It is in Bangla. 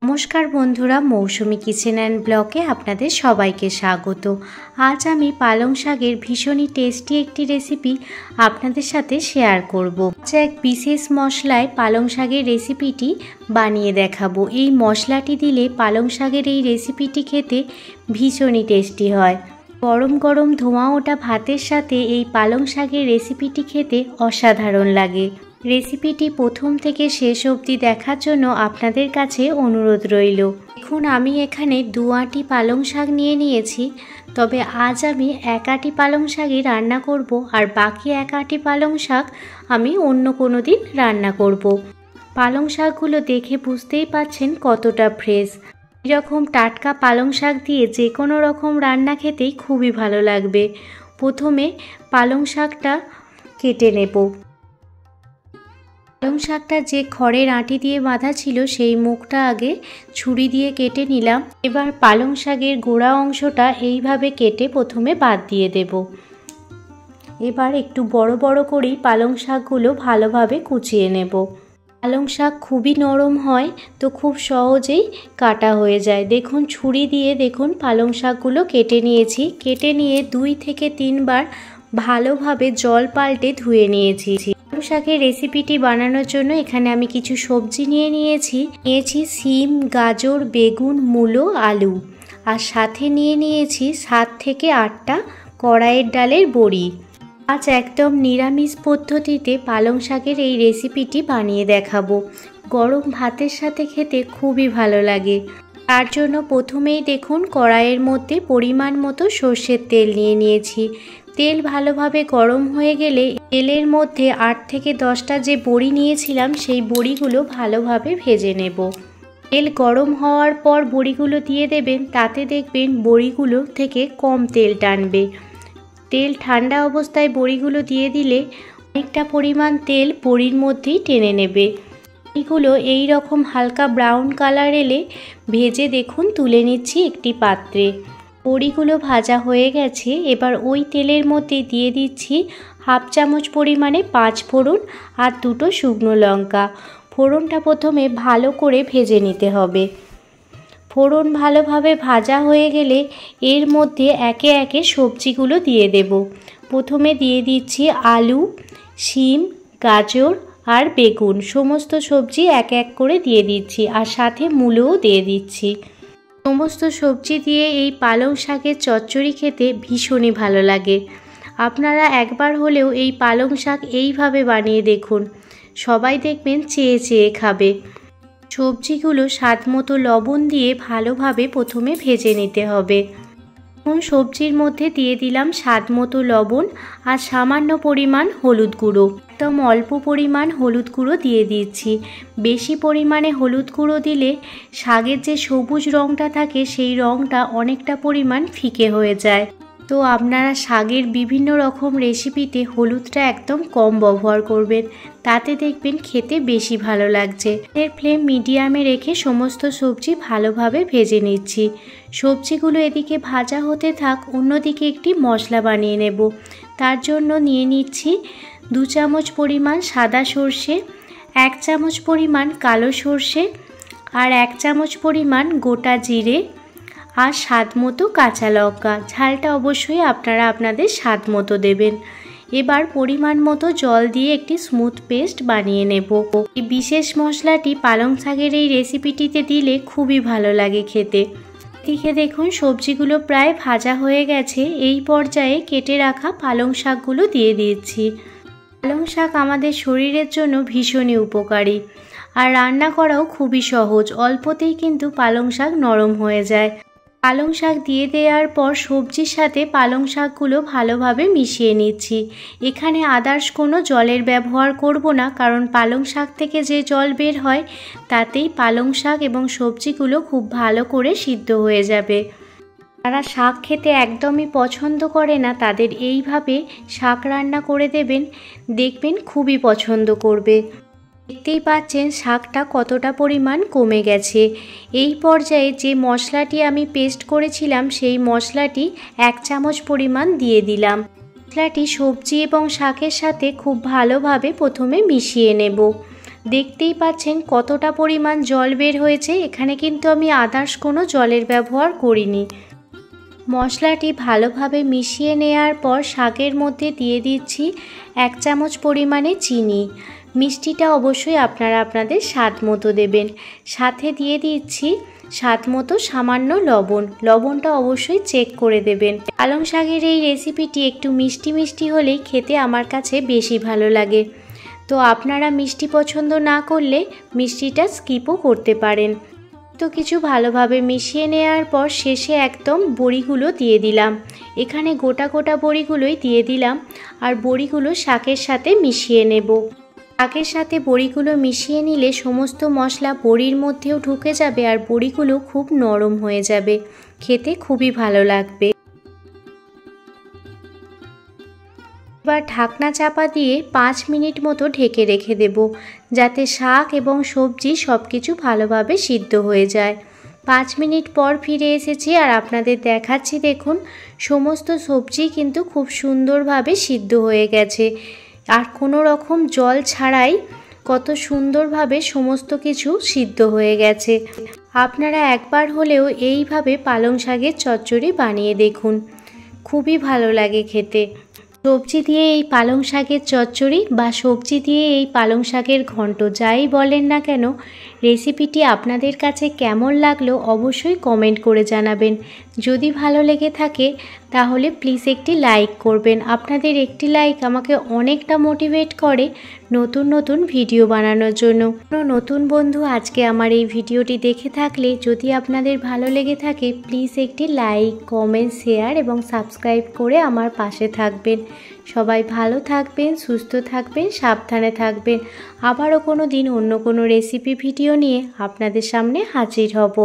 নমস্কার বন্ধুরা, মৌসুমি কিচেন অ্যান্ড ব্লগে আপনাদের সবাইকে স্বাগত। আজ আমি পালং শাকের ভীষণই টেস্টি একটি রেসিপি আপনাদের সাথে শেয়ার করব। আজ এক বিশেষ মশলায় পালং শাকের রেসিপিটি বানিয়ে দেখাবো। এই মশলাটি দিলে পালং শাকের এই রেসিপিটি খেতে ভীষণই টেস্টি হয়। গরম গরম ধোঁয়া ওঠা ভাতের সাথে এই পালং শাকের রেসিপিটি খেতে অসাধারণ লাগে। রেসিপিটি প্রথম থেকে শেষ অবধি দেখার জন্য আপনাদের কাছে অনুরোধ রইল। এখন আমি এখানে 2 আঁটি পালং শাক নিয়ে নিয়েছি, তবে আজ আমি 1 আঁটি পালং শাকই রান্না করব, আর বাকি 1 আঁটি পালং শাক আমি অন্য কোনো দিন রান্না করব। পালং শাকগুলো দেখে বুঝতেই পাচ্ছেন কতটা ফ্রেশ। এরকম টাটকা পালং শাক দিয়ে যে কোনো রকম রান্না খেতেই খুবই ভালো লাগবে। প্রথমে পালং শাকটা কেটে নেব। পালং শাকটা যে খড়ের আঁটি দিয়ে বাঁধা ছিল সেই মুখটা আগে ছুরি দিয়ে কেটে নিলাম। এবার পালং শাকের গোড়া অংশটা এইভাবে কেটে প্রথমে বাদ দিয়ে দেব। এবার একটু বড় বড় করেই পালং শাকগুলো ভালোভাবে কুচিয়ে নেব। পালং শাক খুবই নরম হয়, তো খুব সহজেই কাটা হয়ে যায়। দেখুন, ছুরি দিয়ে দেখুন পালং শাকগুলো কেটে নিয়েছি। কেটে নিয়ে 2 থেকে 3 বার ভালোভাবে জল পাল্টে ধুয়ে নিয়েছি। পালং শাকের রেসিপিটি বানানোর জন্য এখানে আমি কিছু সবজি নিয়েছি সিম, গাজর, বেগুন, মূলো, আলু, আর সাথে নিয়েছি 7 থেকে 8টা কড়াইয়ের ডালের বড়ি। আজ একদম নিরামিষ পদ্ধতিতে পালং শাকের এই রেসিপিটি বানিয়ে দেখাবো। গরম ভাতের সাথে খেতে খুবই ভালো লাগে। তার জন্য প্রথমেই দেখুন কড়াইয়ের মধ্যে পরিমাণ মতো সর্ষের তেল নিয়েছি। তেল ভালোভাবে গরম হয়ে গেলে তেলের মধ্যে 8 থেকে 10টা যে বড়ি নিয়েছিলাম সেই বড়িগুলো ভালোভাবে ভেজে নেব। তেল গরম হওয়ার পর বড়িগুলো দিয়ে দেবেন, তাতে দেখবেন বড়িগুলো থেকে কম তেল টানবে। তেল ঠান্ডা অবস্থায় বড়িগুলো দিয়ে দিলে অনেকটা পরিমাণ তেল বড়ির মধ্যেই টেনে নেবে। বড়িগুলো এই রকম হালকা ব্রাউন কালার এলে ভেজে দেখুন তুলে নিচ্ছি একটি পাত্রে। বড়িগুলো ভাজা হয়ে গেছে। এবার ওই তেলের মধ্যে দিয়ে দিচ্ছি 1/2 চামচ পরিমাণে 5 ফোড়ন আর 2টো শুকনো লঙ্কা। ফোড়নটা প্রথমে ভালো করে ভেজে নিতে হবে। ফোড়ন ভালোভাবে ভাজা হয়ে গেলে এর মধ্যে একে একে সবজিগুলো দিয়ে দেব। প্রথমে দিয়ে দিচ্ছি আলু, শিম, গাজর আর বেগুন। সমস্ত সবজি এক এক করে দিয়ে দিচ্ছি, আর সাথে মূলোও দিয়ে দিচ্ছি। সমস্ত সবজি দিয়ে এই পালং শাকের চচ্চড়ি খেতে ভীষণই ভালো লাগে। আপনারা একবার হলেও এই পালং শাক এইভাবে বানিয়ে দেখুন, সবাই দেখবেন চেয়ে চেয়ে খাবে। সবজিগুলো স্বাদ মতো লবণ দিয়ে ভালোভাবে প্রথমে ভেজে নিতে হবে। এখন সবজির মধ্যে দিয়ে দিলাম স্বাদ মতো লবণ আর সামান্য পরিমাণ হলুদ গুঁড়ো। একদম অল্প পরিমাণ হলুদ গুঁড়ো দিয়ে দিচ্ছি। বেশি পরিমাণে হলুদ গুঁড়ো দিলে শাকের যে সবুজ রঙটা থাকে সেই রঙটা অনেকটা পরিমাণ ফিকে হয়ে যায়। তো আপনারা শাকের বিভিন্ন রকম রেসিপিতে হলুদটা একদম কম ব্যবহার করবেন, তাতে দেখবেন খেতে বেশি ভালো লাগছে। এর ফ্লেম মিডিয়ামে রেখে সমস্ত সবজি ভালোভাবে ভেজে নিচ্ছি। সবজিগুলো এদিকে ভাজা হতে থাক, অন্যদিকে একটি মশলা বানিয়ে নেব। তার জন্য নিয়ে নিচ্ছি 2 চামচ পরিমাণ সাদা সর্ষে, 1 চামচ পরিমাণ কালো সর্ষে, আর 1 চামচ পরিমাণ গোটা জিরে, আর স্বাদ মতো কাঁচা লঙ্কা। ঝালটা অবশ্যই আপনারা আপনাদের স্বাদ মতো দেবেন। এবার পরিমাণ মতো জল দিয়ে একটি স্মুথ পেস্ট বানিয়ে নেব। এই বিশেষ মশলাটি পালং শাকের এই রেসিপিটিতে দিলে খুবই ভালো লাগে খেতে। এদিকে দেখুন সবজিগুলো প্রায় ভাজা হয়ে গেছে। এই পর্যায়ে কেটে রাখা পালং শাকগুলো দিয়ে দিচ্ছি। পালং শাক আমাদের শরীরের জন্য ভীষণই উপকারী, আর রান্না করাও খুবই সহজ। অল্পতেই কিন্তু পালং শাক নরম হয়ে যায়। পালং শাক দিয়ে দেওয়ার পর সবজির সাথে পালং শাকগুলো ভালোভাবে মিশিয়ে নিচ্ছি। এখানে আদার্স কোনো জলের ব্যবহার করব না, কারণ পালং শাক থেকে যে জল বের হয় তাতেই পালং শাক এবং সবজিগুলো খুব ভালো করে সিদ্ধ হয়ে যাবে। যারা শাক খেতে একদমই পছন্দ করে না তাদের এইভাবে শাক রান্না করে দেবেন, দেখবেন খুবই পছন্দ করবে। দেখতেই পাচ্ছেন শাকটা কতটা পরিমাণ কমে গেছে। এই পর্যায়ে যে মশলাটি আমি পেস্ট করেছিলাম সেই মশলাটি 1 চামচ পরিমাণ দিয়ে দিলাম। মশলাটি সবজি এবং শাকের সাথে খুব ভালোভাবে প্রথমে মিশিয়ে নেব। দেখতেই পাচ্ছেন কতটা পরিমাণ জল বের হয়েছে। এখানে কিন্তু আমি আদার্স কোনো জলের ব্যবহার করিনি। মশলাটি ভালোভাবে মিশিয়ে নেওয়ার পর শাকের মধ্যে দিয়ে দিচ্ছি 1 চামচ পরিমাণে চিনি। মিষ্টিটা অবশ্যই আপনারা আপনাদের স্বাদ মতো দেবেন। সাথে দিয়ে দিচ্ছি স্বাদ মতো সামান্য লবণ। লবণটা অবশ্যই চেক করে দেবেন। পালং শাকের এই রেসিপিটি একটু মিষ্টি মিষ্টি হলেই খেতে আমার কাছে বেশি ভালো লাগে। তো আপনারা মিষ্টি পছন্দ না করলে মিষ্টিটা স্কিপও করতে পারেন। তো কিছু ভালোভাবে মিশিয়ে নেওয়ার পর শেষে একদম বড়িগুলো দিয়ে দিলাম। এখানে গোটা গোটা বড়িগুলোই দিয়ে দিলাম আর বড়িগুলো শাকের সাথে মিশিয়ে নেব। শাকের সাথে বড়িগুলো মিশিয়ে নিলে সমস্ত মশলা বড়ির মধ্যেও ঢুকে যাবে আর বড়িগুলো খুব নরম হয়ে যাবে, খেতে খুবই ভালো লাগবে। এবার ঢাকনা চাপা দিয়ে 5 মিনিট মতো ঢেকে রেখে দেব, যাতে শাক এবং সবজি সব কিছু ভালোভাবে সিদ্ধ হয়ে যায়। 5 মিনিট পর ফিরে এসেছি আর আপনাদের দেখাচ্ছি, দেখুন সমস্ত সবজি কিন্তু খুব সুন্দরভাবে সিদ্ধ হয়ে গেছে আর কোনো রকম জল ছাড়াই কত সুন্দরভাবে সমস্ত কিছু সিদ্ধ হয়ে গেছে। আপনারা একবার হলেও এইভাবে পালং শাকের চচ্চড়ি বানিয়ে দেখুন, খুবই ভালো লাগে খেতে। সবজি দিয়ে এই পালং শাকের চচ্চড়ি বা সবজি দিয়ে এই পালং শাকের ঘন্ট যাই বলেন না কেন, রেসিপিটি আপনাদের কাছে কেমন লাগলো অবশ্যই কমেন্ট করে জানাবেন। যদি ভালো লেগে থাকে তাহলে প্লিজ একটি লাইক করবেন। আপনাদের একটি লাইক আমাকে অনেকটা মোটিভেট করে নতুন নতুন ভিডিও বানানোর জন্য। কোনো নতুন বন্ধু আজকে আমার এই ভিডিওটি দেখে থাকলে যদি আপনাদের ভালো লেগে থাকে প্লিজ একটি লাইক, কমেন্ট, শেয়ার এবং সাবস্ক্রাইব করে আমার পাশে থাকবেন। সবাই ভালো থাকবেন, সুস্থ থাকবেন, সাবধানে থাকবেন। আবারও কোনো দিন অন্য কোনো রেসিপি ভিডিও নিয়ে আপনাদের সামনে হাজির হব।